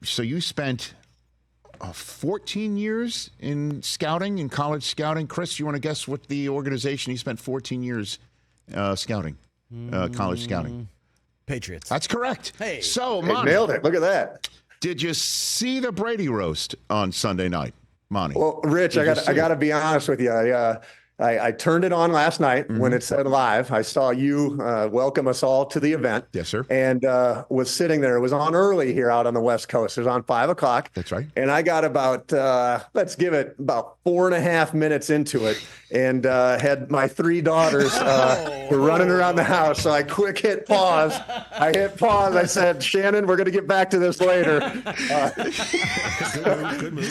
So you spent 14 years in scouting, in college scouting. Chris, you want to guess what the organization you spent 14 years scouting, college scouting? Patriots. That's correct. Hey. So, Hey, Monty, nailed it. Look at that. did you see the Brady roast on Sunday night, Monty? Well, Rich, I got to be honest with you. I turned it on last night when it said live. I saw you welcome us all to the event. Yes, sir. And was sitting there. It was on early here out on the West Coast. It was on 5 o'clock. That's right. And I got about, let's give it about 4.5 minutes into it, and had my 3 daughters were running around the house. So I quick hit pause. I said, Shannon, we're going to get back to this later. Good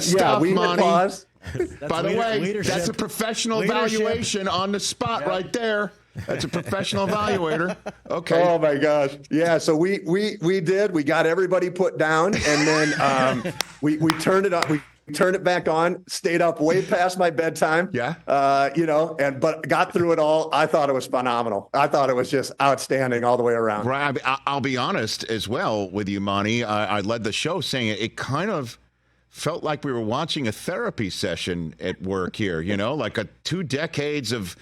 stuff, we hit Monty. pause. By the way, leadership. that's a professional Leadership. evaluation on the spot right there. That's a professional evaluator. Okay. Oh my gosh. Yeah. So we did. We got everybody put down, and then we turned it on. We turned it back on. Stayed up way past my bedtime. Yeah. But got through it all. I thought it was phenomenal. I thought it was just outstanding all the way around. Right. I'll be honest as well with you, Monty. I led the show saying it kind of felt like we were watching a therapy session at work here, like 2 decades of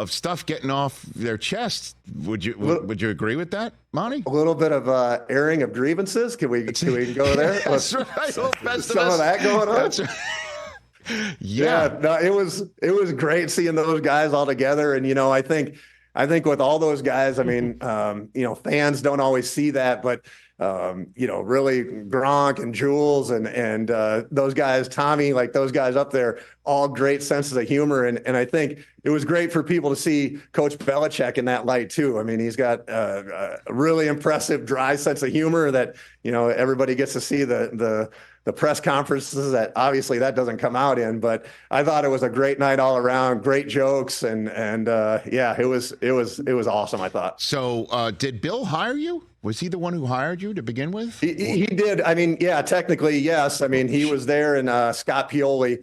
stuff getting off their chest. Would you agree with that, Monty? A little bit of airing of grievances. Can we go there? That's right. Some of that going on. That's right. Yeah. No, it was great seeing those guys all together. And, I think with all those guys, I mean, fans don't always see that, but really Gronk and Jules and those guys, Tommy, like those guys up there, all great senses of humor. And I think it was great for people to see Coach Belichick in that light too. I mean, he's got a really impressive, dry sense of humor that, everybody gets to see the press conferences that obviously that doesn't come out in, but I thought it was a great night all around, great jokes. And it was awesome. I thought. So did Bill hire you? Was he the one who hired you to begin with? He did. I mean, yeah, technically, yes. I mean, he was there, and Scott Pioli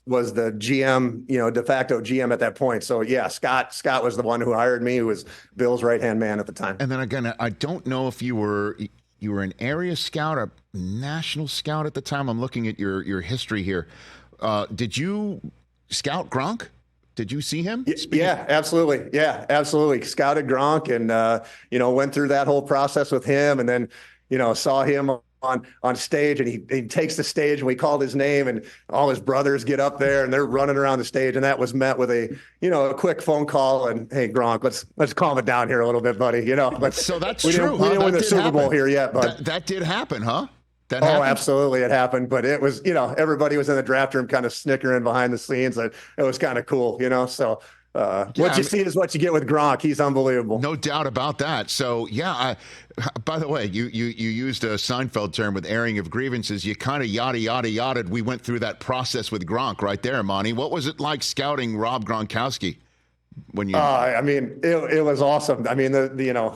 was the GM, de facto GM at that point. So, yeah, Scott was the one who hired me, who was Bill's right-hand man at the time. And then again, I don't know if you were an area scout or national scout at the time. I'm looking at your history here. Did you scout Gronk? Did you see him? Yeah, absolutely. Yeah, absolutely. Scouted Gronk and, went through that whole process with him, and then, saw him on stage, and he takes the stage, and we called his name, and all his brothers get up there and they're running around the stage. And that was met with a quick phone call and, hey, Gronk, let's calm it down here a little bit, buddy. So that's we true. We didn't win the Super Bowl here yet, but that did happen, huh? Absolutely. It happened. But it was, everybody was in the draft room kind of snickering behind the scenes. It was kind of cool, So what you see is what you get with Gronk. He's unbelievable. No doubt about that. So, yeah, by the way, you used a Seinfeld term with airing of grievances. You kind of yada. We went through that process with Gronk right there, Monty. What was it like scouting Rob Gronkowski? I mean, it was awesome. I mean,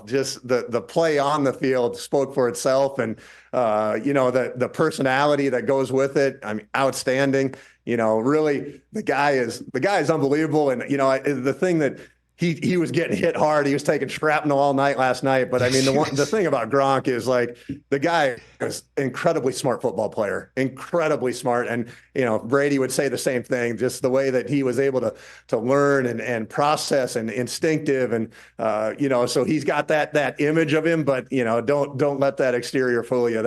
just the play on the field spoke for itself, and the personality that goes with it. I mean, outstanding. Really, the guy is unbelievable. And the thing that he was getting hit hard. He was taking shrapnel all night last night. But I mean, the thing about Gronk is, like, the guy is incredibly smart football player, incredibly smart. And, Brady would say the same thing, just the way that he was able to learn and process and instinctive. And, so he's got that image of him, but, don't let that exterior fool you.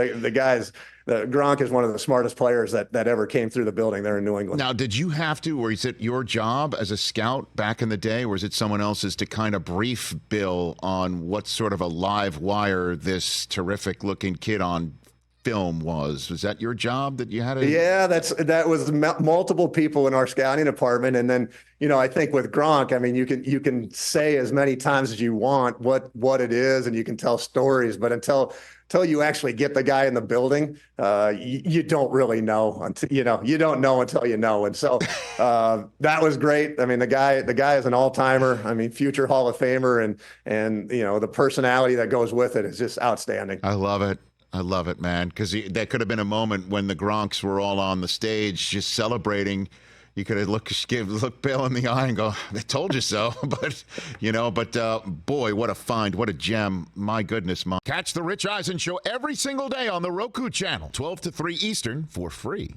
Gronk is one of the smartest players that ever came through the building there in New England. Now, did you have to, or is it your job as a scout back in the day, or is it someone else's to kind of brief Bill on what sort of a live wire this terrific looking kid on film was? Was that your job that you had to? Yeah, that was multiple people in our scouting department. And then, I think with Gronk, I mean, you can say as many times as you want what it is, and you can tell stories, but until you actually get the guy in the building, you don't really know until you don't know until you know. And so that was great. I mean, the guy is an all-timer. I mean, future Hall of Famer, and the personality that goes with it is just outstanding. I love it, man, because that could have been a moment when the Gronks were all on the stage just celebrating, You could have look Bill in the eye and go, "They told you so." But boy, what a find, what a gem! My goodness, Mom. Catch the Rich Eisen Show every single day on the Roku channel, 12 to 3 Eastern, for free.